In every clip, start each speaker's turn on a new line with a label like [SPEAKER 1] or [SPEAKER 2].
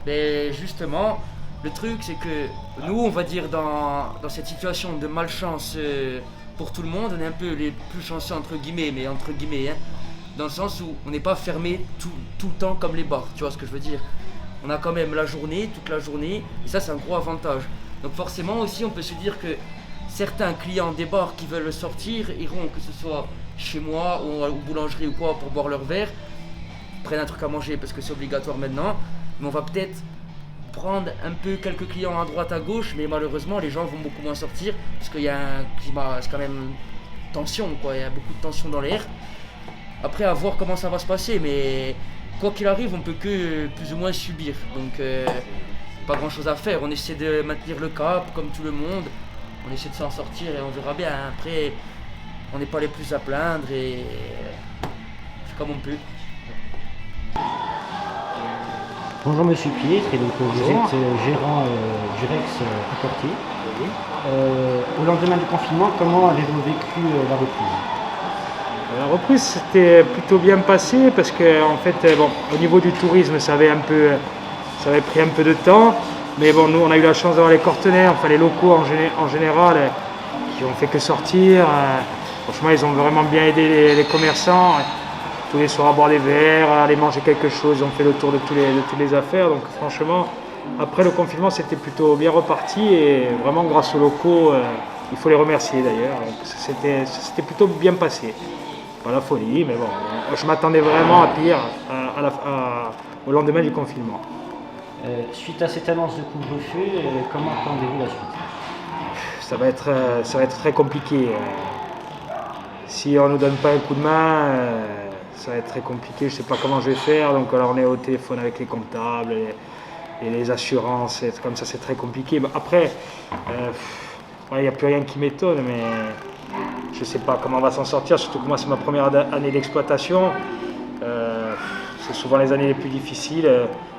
[SPEAKER 1] Mais justement, le truc c'est que nous, on va dire dans cette situation de malchance pour tout le monde, on est un peu les plus chanceux entre guillemets, mais entre guillemets, hein, dans le sens où on n'est pas fermé tout le temps comme les bars, tu vois ce que je veux dire. On a quand même la journée, toute la journée, et ça c'est un gros avantage. Donc forcément aussi on peut se dire que certains clients des bars qui veulent sortir iront, que ce soit chez moi ou aux boulangeries ou quoi, pour boire leur verre, prennent un truc à manger parce que c'est obligatoire maintenant, mais on va peut-être prendre un peu quelques clients à droite à gauche, mais malheureusement les gens vont beaucoup moins sortir parce qu'il y a un climat, c'est quand même tension quoi, il y a beaucoup de tension dans l'air. Après à voir comment ça va se passer, mais quoi qu'il arrive on peut que plus ou moins subir, donc pas grand chose à faire, on essaie de maintenir le cap comme tout le monde, on essaie de s'en sortir et on verra bien. Après on n'est pas les plus à plaindre et c'est comme on peut.
[SPEAKER 2] Bonjour Monsieur Piètre, et donc vous êtes gérant du Rex à Portier.
[SPEAKER 3] Oui.
[SPEAKER 2] Au lendemain du confinement, comment avez-vous vécu la reprise?
[SPEAKER 3] La reprise s'était plutôt bien passée parce que en fait, au niveau du tourisme, ça avait pris un peu de temps. Mais bon, nous, on a eu la chance d'avoir les partenaires, enfin les locaux en général, qui ont fait que sortir. Franchement, ils ont vraiment bien aidé les commerçants. Tous les soirs à boire des verres, à aller manger quelque chose, ils ont fait le tour de toutes les affaires. Donc franchement, après le confinement, c'était plutôt bien reparti et vraiment grâce aux locaux, il faut les remercier d'ailleurs. Donc, c'était plutôt bien passé. Pas la folie, mais bon, je m'attendais vraiment à pire au lendemain du confinement.
[SPEAKER 2] Suite à cette annonce de couvre-feu, comment attendez-vous la suite?
[SPEAKER 3] Ça va être très compliqué. Si on ne nous donne pas un coup de main, ça va être très compliqué. Je ne sais pas comment je vais faire. Donc alors on est au téléphone avec les comptables et les assurances. Et comme ça, c'est très compliqué. Après, il n'y a plus rien qui m'étonne, mais je ne sais pas comment on va s'en sortir. Surtout que moi, c'est ma première année d'exploitation. C'est souvent les années les plus difficiles.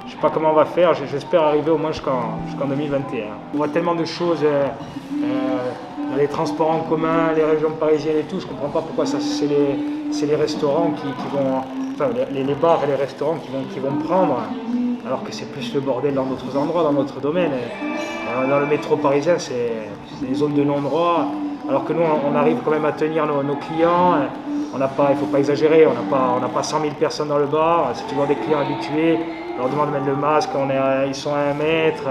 [SPEAKER 3] Je ne sais pas comment on va faire. J'espère arriver au moins jusqu'en 2021. On voit tellement de choses dans les transports en commun, les régions parisiennes et tout. Je ne comprends pas pourquoi c'est les restaurants qui vont, enfin les bars et les restaurants qui vont prendre, alors que c'est plus le bordel dans d'autres endroits, dans notre domaine. Dans le métro parisien, c'est des zones de non-droit, alors que nous, on arrive quand même à tenir nos clients. Il ne faut pas exagérer, on n'a pas 100 000 personnes dans le bar, c'est toujours des clients habitués. On leur demande de mettre le masque, ils sont à 1 mètre,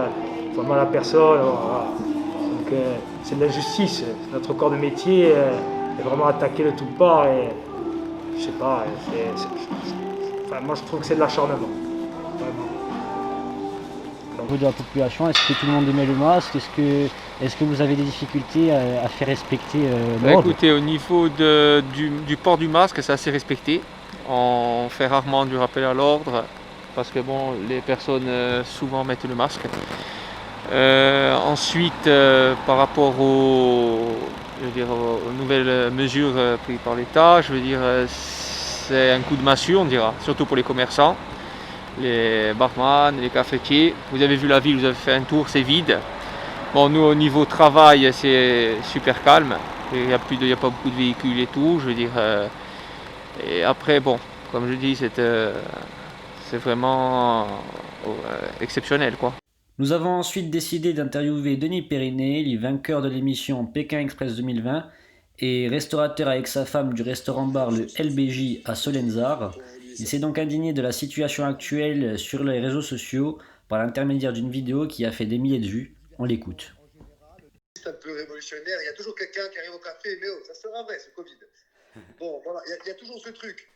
[SPEAKER 3] il faut mal à personne. Voilà. Donc c'est de l'injustice. Notre corps de métier est vraiment attaqué de toutes parts et je sais pas, moi je trouve que c'est de l'acharnement. Vraiment.
[SPEAKER 2] Au niveau de la population, est-ce que tout le monde met le masque? Est-ce que vous avez des difficultés à faire respecter l'ordre?
[SPEAKER 4] Écoutez, au niveau du port du masque, c'est assez respecté. On fait rarement du rappel à l'ordre parce que bon, les personnes souvent mettent le masque. Ensuite, par rapport aux nouvelles mesures prises par l'État, je veux dire, c'est un coup de massue, on dira, surtout pour les commerçants, les barman, les cafetiers. Vous avez vu la ville, vous avez fait un tour, c'est vide. Bon, nous, au niveau travail, c'est super calme. Il n'y a pas beaucoup de véhicules et tout, je veux dire. Et après, bon, comme je dis, c'est vraiment exceptionnel, quoi.
[SPEAKER 2] Nous avons ensuite décidé d'interviewer Denis Périnée, le vainqueur de l'émission Pékin Express 2020 et restaurateur avec sa femme du restaurant-bar le LBJ à Solenzar. Il s'est donc indigné de la situation actuelle sur les réseaux sociaux par l'intermédiaire d'une vidéo qui a fait des milliers de vues. On l'écoute.
[SPEAKER 5] C'est un peu révolutionnaire. Il y a toujours quelqu'un qui arrive au café, mais oh, ça sera vrai, c'est Covid. Bon, voilà, il y a toujours ce truc.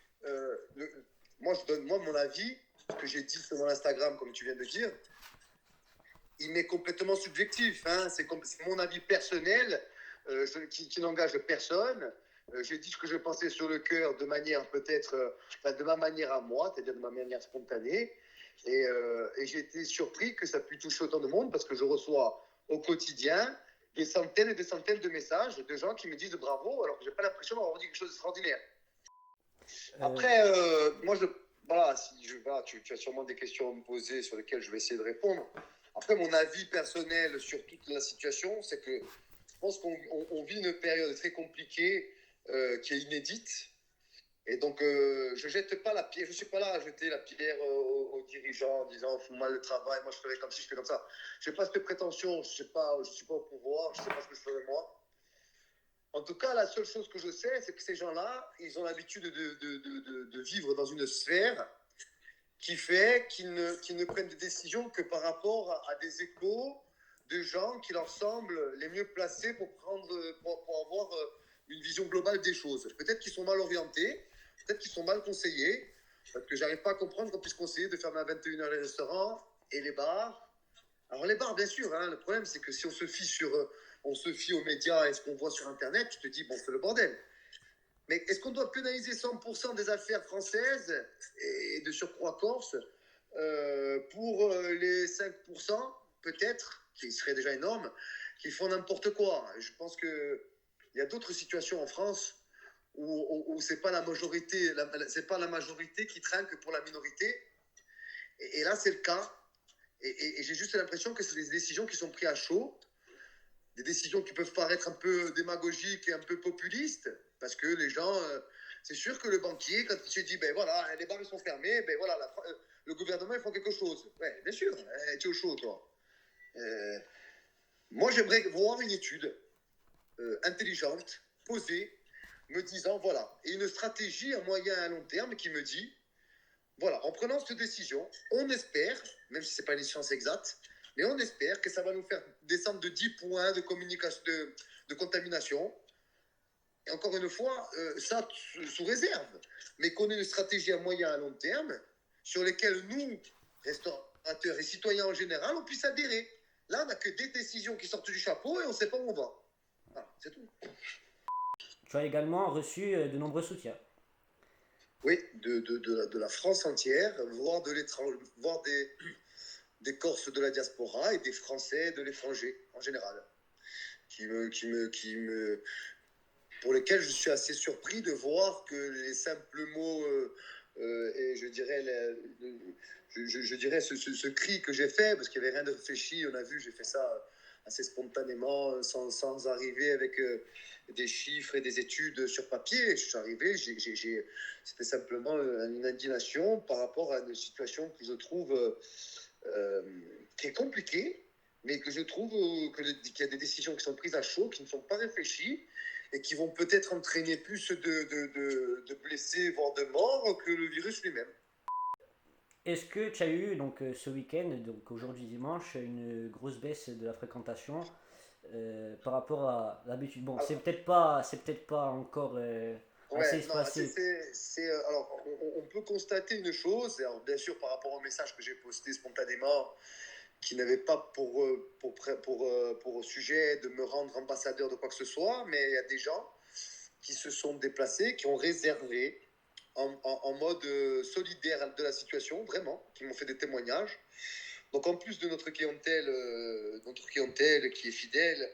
[SPEAKER 5] Moi, je donne mon avis, ce que j'ai dit sur mon Instagram, comme tu viens de dire. Il m'est complètement subjectif. Hein. C'est mon avis personnel qui n'engage personne. J'ai dit ce que je pensais sur le cœur de manière peut-être, de ma manière à moi, c'est-à-dire de ma manière spontanée. Et j'ai été surpris que ça puisse toucher autant de monde parce que je reçois au quotidien des centaines et des centaines de messages de gens qui me disent bravo alors que je n'ai pas l'impression d'avoir dit quelque chose d'extraordinaire. Après, moi, voilà, tu as sûrement des questions à me poser sur lesquelles je vais essayer de répondre. Après, mon avis personnel sur toute la situation, c'est que je pense qu'on vit une période très compliquée qui est inédite. Et donc, je jette pas la pierre, je suis pas là à jeter la pierre aux dirigeants en disant font mal le travail, moi je ferai comme si je fais comme ça. Je n'ai pas cette prétention, je suis pas au pouvoir, je sais pas ce que je ferai moi. En tout cas, la seule chose que je sais, c'est que ces gens-là, ils ont l'habitude de vivre dans une sphère qui fait qu'ils ne prennent des décisions que par rapport à des échos de gens qui leur semblent les mieux placés pour avoir une vision globale des choses. Peut-être qu'ils sont mal orientés, peut-être qu'ils sont mal conseillés, parce que j'arrive pas à comprendre qu'on puisse conseiller de fermer à 21h les restaurants et les bars. Alors les bars, bien sûr, hein, le problème c'est que si on se fie aux médias et ce qu'on voit sur Internet, tu te dis, bon, c'est le bordel. Mais est-ce qu'on doit pénaliser 100% des affaires françaises et de surcroît corse pour les 5%, peut-être, qui serait déjà énorme, qui font n'importe quoi? Je pense qu'il y a d'autres situations en France où c'est pas la majorité, c'est pas la majorité qui trinque pour la minorité. Et là, c'est le cas. Et j'ai juste l'impression que c'est des décisions qui sont prises à chaud, des décisions qui peuvent paraître un peu démagogiques et un peu populistes, parce que les gens, c'est sûr que le banquier, quand il se dit, ben voilà, les bars ils sont fermés, ben voilà, le gouvernement, ils font quelque chose. Ouais, bien sûr, tu es au chaud, toi. Moi, j'aimerais voir une étude intelligente, posée, me disant, voilà, et une stratégie à moyen et à long terme qui me dit, voilà, en prenant cette décision, on espère, même si ce n'est pas une science exacte, mais on espère que ça va nous faire descendre de 10 points de communication, de contamination. Et encore une fois, ça sous réserve, mais qu'on ait une stratégie à moyen et à long terme sur lesquelles nous, restaurateurs et citoyens en général, on puisse adhérer. Là, on n'a que des décisions qui sortent du chapeau et on ne sait pas où on va. Voilà, c'est tout.
[SPEAKER 2] Tu as également reçu de nombreux soutiens.
[SPEAKER 5] Oui, de la France entière, voire des Corses de la diaspora et des Français de l'étranger en général, pour lesquels je suis assez surpris de voir que les simples mots et je dirais ce cri que j'ai fait, parce qu'il n'y avait rien de réfléchi, on a vu, j'ai fait ça assez spontanément, sans arriver avec des chiffres et des études sur papier. Je suis arrivé, c'était simplement une indignation par rapport à une situation que je trouve qui est compliquée, mais que je trouve qu'il y a des décisions qui sont prises à chaud, qui ne sont pas réfléchies, et qui vont peut-être entraîner plus de blessés, voire de morts, que le virus lui-même.
[SPEAKER 2] Est-ce que tu as eu donc ce week-end, donc aujourd'hui dimanche, une grosse baisse de la fréquentation par rapport à l'habitude? Bon, c'est peut-être pas encore assez espacé.
[SPEAKER 5] Alors, on peut constater une chose, alors bien sûr par rapport au message que j'ai posté spontanément, qui n'avait pas pour sujet de me rendre ambassadeur de quoi que ce soit, mais il y a des gens qui se sont déplacés, qui ont réservé en mode solidaire de la situation, vraiment, qui m'ont fait des témoignages. Donc en plus de notre clientèle qui est fidèle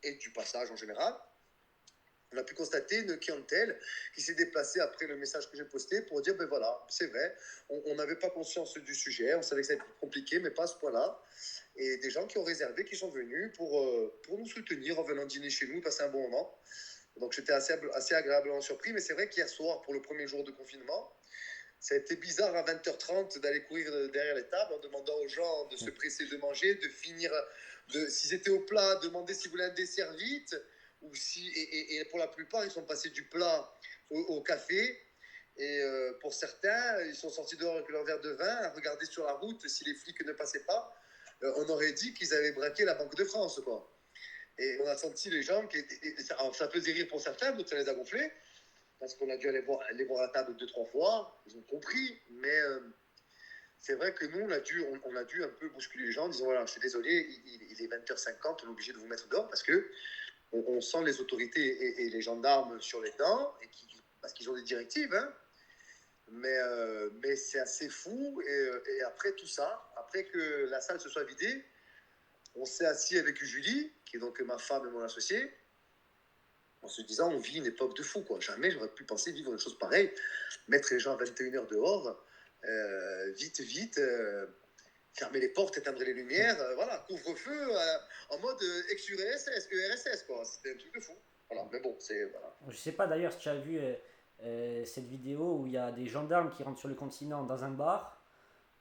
[SPEAKER 5] et du passage en général, on a pu constater une clientèle qui s'est déplacée après le message que j'ai posté pour dire, ben voilà, c'est vrai, on n'avait pas conscience du sujet, on savait que ça allait être compliqué, mais pas à ce point-là. Et des gens qui ont réservé, qui sont venus pour nous soutenir en venant dîner chez nous, passer un bon moment. Donc j'étais assez agréablement surpris, mais c'est vrai qu'hier soir, pour le premier jour de confinement, ça a été bizarre à 20h30 d'aller courir derrière les tables en demandant aux gens de se presser de manger, de finir, s'ils étaient au plat, demander s'ils voulaient un dessert vite, ou et pour la plupart, ils sont passés du plat au café. Et pour certains, ils sont sortis dehors avec leur verre de vin, à regarder sur la route si les flics ne passaient pas. On aurait dit qu'ils avaient braqué la Banque de France, quoi. Et on a senti les gens alors ça faisait rire pour certains, d'autres ça les a gonflés, parce qu'on a dû aller voir la table 2-3 fois, ils ont compris, mais c'est vrai que nous, on a dû un peu bousculer les gens en disant, voilà, je suis désolé, il est 20h50, on est obligé de vous mettre dehors, parce que on sent les autorités et les gendarmes sur les dents, parce qu'ils ont des directives, hein. Mais c'est assez fou, et après tout ça, après que la salle se soit vidée, on s'est assis avec Julie, qui est donc ma femme et mon associé, en se disant, on vit une époque de fou, quoi. Jamais j'aurais pu penser vivre une chose pareille, mettre les gens à 21h dehors, vite, fermer les portes, éteindre les lumières, voilà, couvre-feu, en mode ex-URSS, ERSS, quoi. C'était un truc de fou. Voilà, mais bon, c'est... Voilà.
[SPEAKER 2] Je sais pas d'ailleurs si tu as vu cette vidéo où il y a des gendarmes qui rentrent sur le continent dans un bar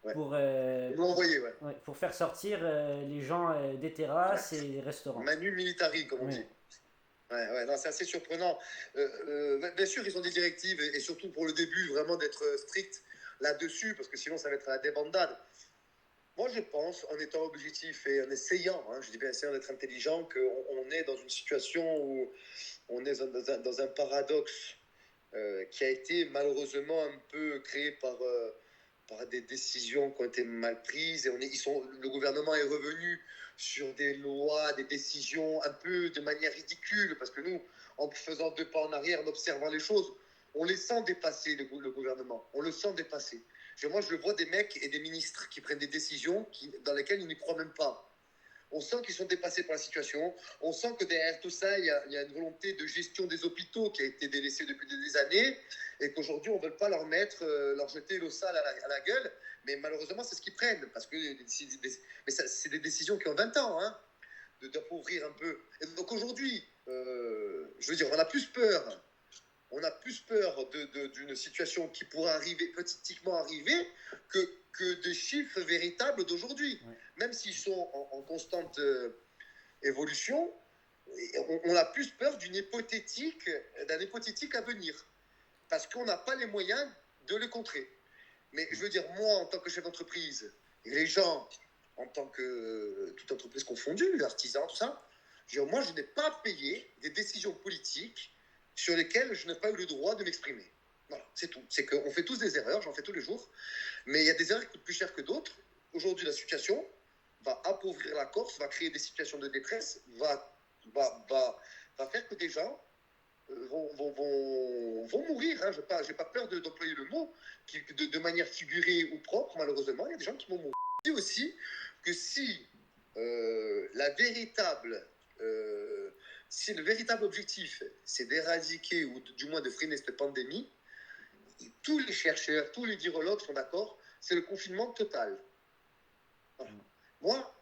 [SPEAKER 5] Ouais.
[SPEAKER 2] pour,
[SPEAKER 5] Ils m'ont envoyé, ouais.
[SPEAKER 2] pour faire sortir les gens des terrasses et des restaurants.
[SPEAKER 5] Manu militari, comme on
[SPEAKER 2] Oui.
[SPEAKER 5] dit. Ouais, non, c'est assez surprenant. Bien sûr, ils ont des directives, et surtout pour le début, vraiment d'être strict là-dessus, parce que sinon, ça va être la débandade. Moi, je pense, en étant objectif et en essayant, je dis bien essayant d'être intelligent, qu'on est dans une situation où on est dans un paradoxe qui a été malheureusement un peu créé par des décisions qui ont été mal prises. Et le gouvernement est revenu sur des lois, des décisions un peu de manière ridicule, parce que nous, en faisant 2 pas en arrière, en observant les choses, on les sent dépasser, le gouvernement. On le sent dépasser. Moi, je vois des mecs et des ministres qui prennent des décisions dans lesquelles ils n'y croient même pas. On sent qu'ils sont dépassés par la situation. On sent que derrière tout ça, il y a une volonté de gestion des hôpitaux qui a été délaissée depuis des années, et qu'aujourd'hui, on ne veut pas leur jeter l'eau sale à la gueule. Mais malheureusement, c'est ce qu'ils prennent. Parce que c'est des décisions qui ont 20 ans, d'appauvrir un peu. Et donc aujourd'hui, je veux dire, on a plus peur. On a plus peur d'une situation qui pourrait hypothétiquement arriver que des chiffres véritables d'aujourd'hui.
[SPEAKER 2] Ouais.
[SPEAKER 5] Même s'ils sont en constante évolution, on a plus peur d'un hypothétique à venir. Parce qu'on n'a pas les moyens de le contrer. Mais je veux dire, moi, en tant que chef d'entreprise, et les gens, en tant que toute entreprise confondue, artisans, tout ça, moi, je n'ai pas payé des décisions politiques sur lesquelles je n'ai pas eu le droit de m'exprimer. Voilà, c'est tout. C'est qu'on fait tous des erreurs, j'en fais tous les jours, mais il y a des erreurs qui coûtent plus cher que d'autres. Aujourd'hui, la situation va appauvrir la Corse, va créer des situations de détresse, va faire que des gens vont mourir. Je n'ai pas peur d'employer le mot, de manière figurée ou propre, malheureusement, il y a des gens qui vont mourir. Je dis aussi que si le véritable objectif, c'est d'éradiquer ou du moins de freiner cette pandémie, tous les chercheurs, tous les virologues sont d'accord, c'est le confinement total. Voilà.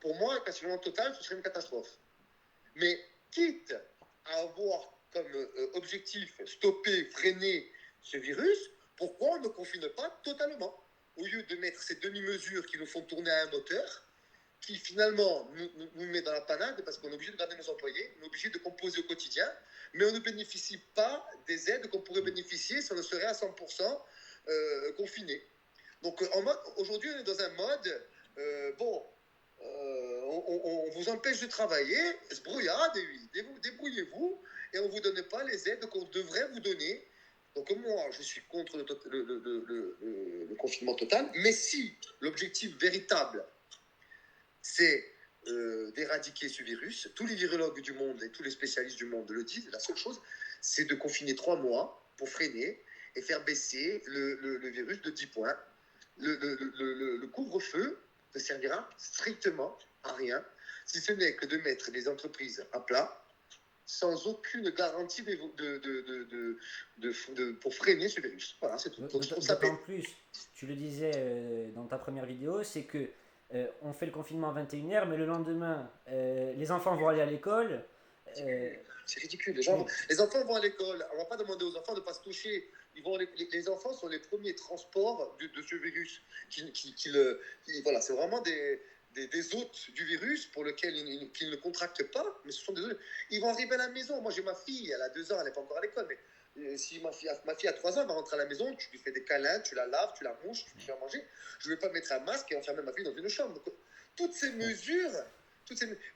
[SPEAKER 5] Pour moi, le confinement total, ce serait une catastrophe. Mais quitte à avoir comme objectif stopper, freiner ce virus, pourquoi on ne confine pas totalement? Au lieu de mettre ces demi-mesures qui nous font tourner à un moteur, qui finalement nous met dans la panade parce qu'on est obligé de garder nos employés, on est obligé de composer au quotidien, mais on ne bénéficie pas des aides qu'on pourrait bénéficier si on serait à 100% confiné. Donc aujourd'hui, on est dans un mode, on vous empêche de travailler, débrouillez-vous, et on ne vous donne pas les aides qu'on devrait vous donner. Donc moi, je suis contre le confinement total, mais si l'objectif véritable, c'est d'éradiquer ce virus, tous les virologues du monde et tous les spécialistes du monde le disent, la seule chose, c'est de confiner 3 mois pour freiner et faire baisser le virus de 10 points. Le couvre-feu ne servira strictement à rien, si ce n'est que de mettre les entreprises à plat, sans aucune garantie pour freiner ce virus. Voilà, c'est tout.
[SPEAKER 2] D'autant plus, tu le disais dans ta première vidéo, c'est que on fait le confinement à 21h, mais le lendemain, les enfants vont aller à l'école.
[SPEAKER 5] C'est ridicule. Les enfants vont à l'école. On ne va pas demander aux enfants de ne pas se toucher. Les enfants sont les premiers transports de ce virus. Voilà, c'est vraiment des hôtes du virus pour lesquels qu'ils ne contractent pas, mais ce sont des hôtes. Ils vont arriver à la maison. Moi, j'ai ma fille, elle a 2 ans, elle n'est pas encore à l'école, mais si ma fille a 3 ans, elle va rentrer à la maison, tu lui fais des câlins, tu la laves, tu la mouches, tu lui fais à manger. Je ne vais pas mettre un masque et enfermer ma fille dans une chambre. Donc, toutes ces mesures,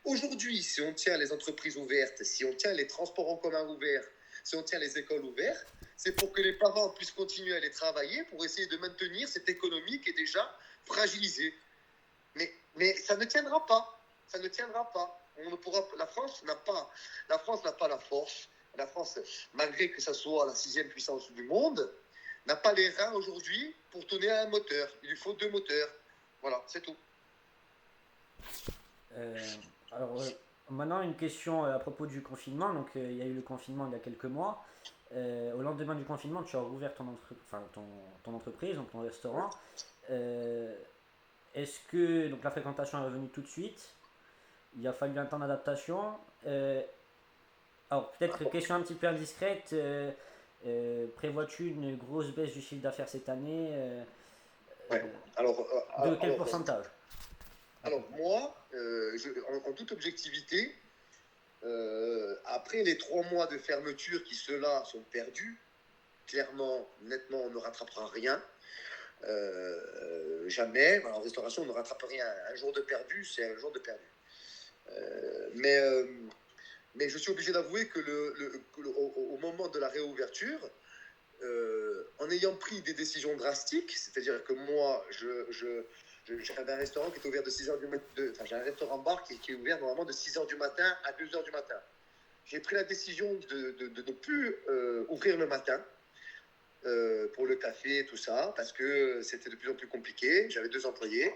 [SPEAKER 5] aujourd'hui, si on tient les entreprises ouvertes, si on tient les transports en commun ouverts, si on tient les écoles ouvertes, c'est pour que les parents puissent continuer à aller travailler, pour essayer de maintenir cette économie qui est déjà fragilisée. Mais ça ne tiendra pas. Ça ne tiendra pas. La France n'a pas la force. La France, malgré que ça soit la 6e puissance du monde, n'a pas les reins aujourd'hui pour tourner à un moteur. Il lui faut 2 moteurs. Voilà, c'est tout.
[SPEAKER 2] Maintenant, une question à propos du confinement. Donc, il y a eu le confinement il y a quelques mois. Au lendemain du confinement, tu as rouvert ton entreprise, donc ton restaurant. Est-ce que donc, la fréquentation est revenue tout de suite? Il a fallu un temps d'adaptation. Alors, peut-être question un petit peu indiscrète. Prévois-tu une grosse baisse du chiffre d'affaires cette année
[SPEAKER 5] Ouais. Alors,
[SPEAKER 2] De quel pourcentage?
[SPEAKER 5] alors moi, en toute objectivité, après les 3 mois de fermeture qui, ceux-là, sont perdus, clairement, nettement, on ne rattrapera rien. Jamais. En restauration, on ne rattrape rien. Un jour de perdu, c'est un jour de perdu. Mais je suis obligé d'avouer que au moment de la réouverture, en ayant pris des décisions drastiques, c'est-à-dire que moi, j'avais un restaurant qui était ouvert de 6h du matin, enfin j'ai un restaurant-bar qui est ouvert normalement de 6h du matin à 2h du matin. J'ai pris la décision de ne plus ouvrir le matin pour le café et tout ça, parce que c'était de plus en plus compliqué. J'avais 2 employés.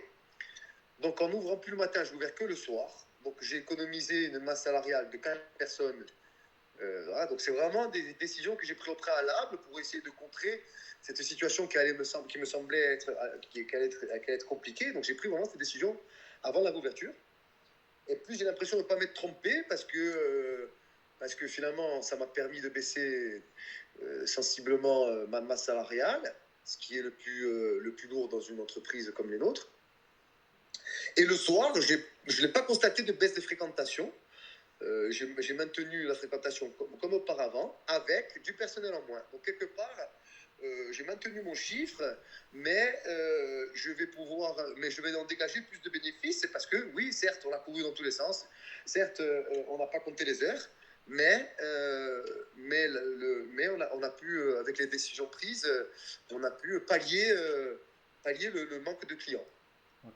[SPEAKER 5] Donc en n'ouvrant plus le matin, je n'ouvrais que le soir. Donc j'ai économisé une masse salariale de 4 personnes. Voilà. Donc c'est vraiment des décisions que j'ai prises au préalable pour essayer de contrer cette situation qui me semblait qui allait être compliquée. Donc j'ai pris vraiment cette décision avant la réouverture. Et plus j'ai l'impression de ne pas m'être trompé parce que finalement ça m'a permis de baisser sensiblement ma masse salariale, ce qui est le plus lourd dans une entreprise comme les nôtres. Et le soir, je n'ai pas constaté de baisse de fréquentation. J'ai maintenu la fréquentation comme auparavant, avec du personnel en moins. Donc quelque part, j'ai maintenu mon chiffre, mais je vais en dégager plus de bénéfices, parce que oui, certes, on a couru dans tous les sens, certes, on n'a pas compté les heures, mais on a pu, avec les décisions prises, on a pu pallier le manque de clients.
[SPEAKER 2] Ok.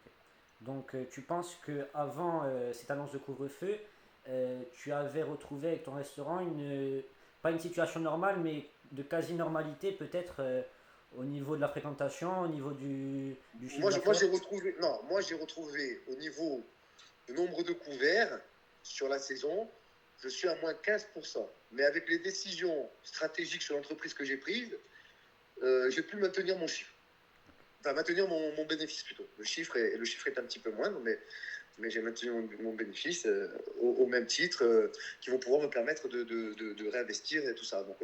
[SPEAKER 2] Donc tu penses qu'avant cette annonce de couvre-feu, tu avais retrouvé avec ton restaurant pas une situation normale, mais de quasi-normalité peut-être au niveau de la fréquentation, au niveau du chiffre d'affaires?
[SPEAKER 5] Moi j'ai retrouvé au niveau du nombre de couverts sur la saison, je suis à moins 15%. Mais avec les décisions stratégiques sur l'entreprise que j'ai prises, j'ai pu maintenir mon chiffre. Enfin, maintenir mon bénéfice plutôt. Le chiffre est un petit peu moindre, mais j'ai maintenu mon bénéfice au même titre, qui vont pouvoir me permettre de réinvestir et tout ça. Donc,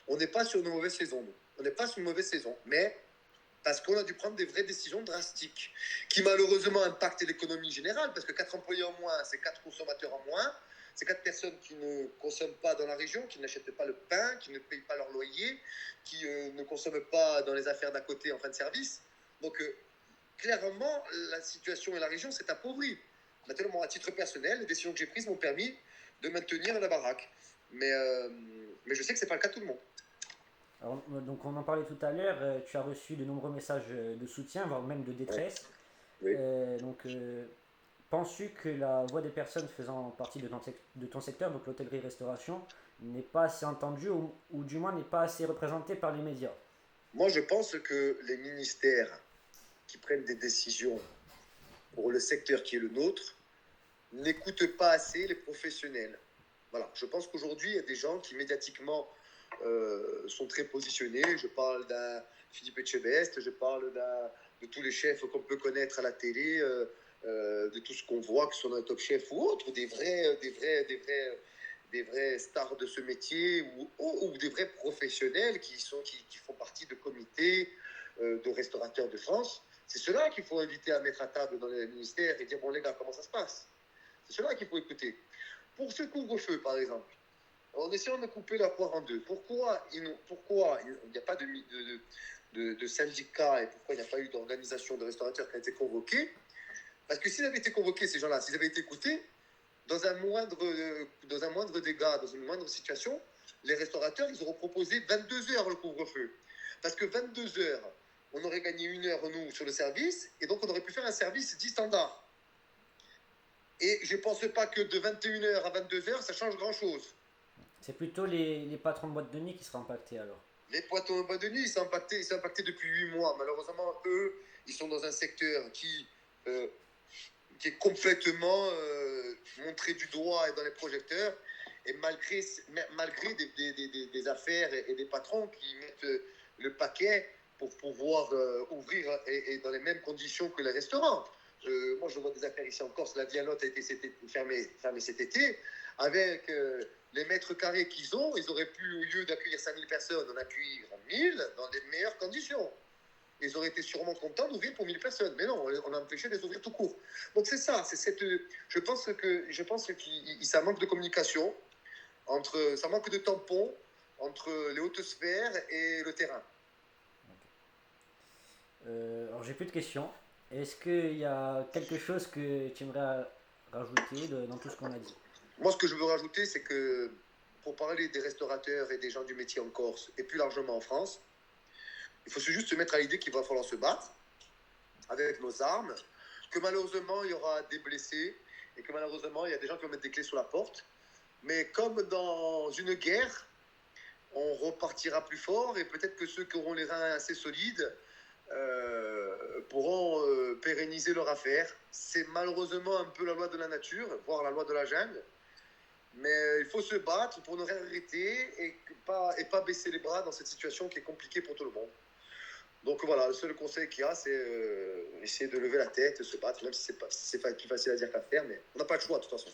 [SPEAKER 5] on n'est pas sur une mauvaise saison. On n'est pas sur une mauvaise saison, mais parce qu'on a dû prendre des vraies décisions drastiques, qui malheureusement impactent l'économie générale, parce que 4 employés en moins, c'est 4 consommateurs en moins, c'est 4 personnes qui ne consomment pas dans la région, qui n'achètent pas le pain, qui ne payent pas leur loyer, qui ne consomment pas dans les affaires d'à côté en fin de service. Donc, clairement, la situation et la région s'est appauvrie. Maintenant, à titre personnel, les décisions que j'ai prises m'ont permis de maintenir la baraque. Mais je sais que ce n'est pas le cas de tout le monde.
[SPEAKER 2] Alors, donc on en parlait tout à l'heure, tu as reçu de nombreux messages de soutien, voire même de détresse.
[SPEAKER 5] Oui.
[SPEAKER 2] Penses-tu que la voix des personnes faisant partie de ton secteur, donc l'hôtellerie-restauration, n'est pas assez entendue ou du moins n'est pas assez représentée par les médias?
[SPEAKER 5] Moi, je pense que les ministères qui prennent des décisions pour le secteur qui est le nôtre n'écoutent pas assez les professionnels. Voilà. Je pense qu'aujourd'hui, il y a des gens qui médiatiquement sont très positionnés. Je parle d'un Philippe Etchebest, je parle de tous les chefs qu'on peut connaître à la télé, de tout ce qu'on voit, que ce soit dans les Top Chef ou autres, des vrais stars de ce métier ou des vrais professionnels qui font partie de comités de restaurateurs de France. C'est ceux-là qu'il faut inviter à mettre à table dans les ministères et dire, bon les gars, comment ça se passe? C'est ceux-là qu'il faut écouter. Pour ce couvre-feu, par exemple, en essayant de couper la poire en deux, pourquoi il n'y a pas de syndicat et pourquoi il n'y a pas eu d'organisation de restaurateurs qui a été convoquée? Parce que s'ils avaient été convoqués, ces gens-là, s'ils avaient été écoutés, dans un moindre dégât, dans une moindre situation, les restaurateurs, ils auront proposé 22 heures le couvre-feu. Parce que 22 heures, on aurait gagné 1 heure, nous, sur le service, et donc on aurait pu faire un service dit standard. Et je ne pense pas que de 21 heures à 22 heures, ça change grand-chose.
[SPEAKER 2] C'est plutôt les patrons de boîtes de nuit qui seraient impactés alors.
[SPEAKER 5] Les patrons de boîtes de nuit, ils sont impactés depuis 8 mois. Malheureusement, eux, ils sont dans un secteur qui est complètement montré du doigt et dans les projecteurs. Et malgré des affaires et des patrons qui mettent le paquet pour pouvoir ouvrir et dans les mêmes conditions que les restaurants. moi je vois des affaires ici en Corse, la Vialotte a été fermée cet été, avec les mètres carrés qu'ils ont, ils auraient pu, au lieu d'accueillir 5000 personnes, en accueillir 1000 dans les meilleures conditions. Ils auraient été sûrement contents d'ouvrir pour 1000 personnes. Mais non, on a empêché de les ouvrir tout court. Donc c'est ça, je pense que ça manque de communication, ça manque de tampons entre les hautes sphères et le terrain.
[SPEAKER 2] Alors j'ai plus de questions. Est-ce qu'il y a quelque chose que tu aimerais rajouter dans tout ce qu'on a dit?
[SPEAKER 5] Moi, ce que je veux rajouter, c'est que pour parler des restaurateurs et des gens du métier en Corse, et plus largement en France, il faut juste se mettre à l'idée qu'il va falloir se battre avec nos armes, que malheureusement, il y aura des blessés, et que malheureusement, il y a des gens qui vont mettre des clés sur la porte. Mais comme dans une guerre, on repartira plus fort, et peut-être que ceux qui auront les reins assez solides pourront pérenniser leur affaire. C'est malheureusement un peu la loi de la nature, voire la loi de la jungle. Mais il faut se battre pour ne rien arrêter et pas baisser les bras dans cette situation qui est compliquée pour tout le monde. Donc voilà, le seul conseil qu'il y a, c'est essayer de lever la tête, se battre, même si c'est plus facile à dire qu'à faire, mais on n'a pas le choix de toute façon.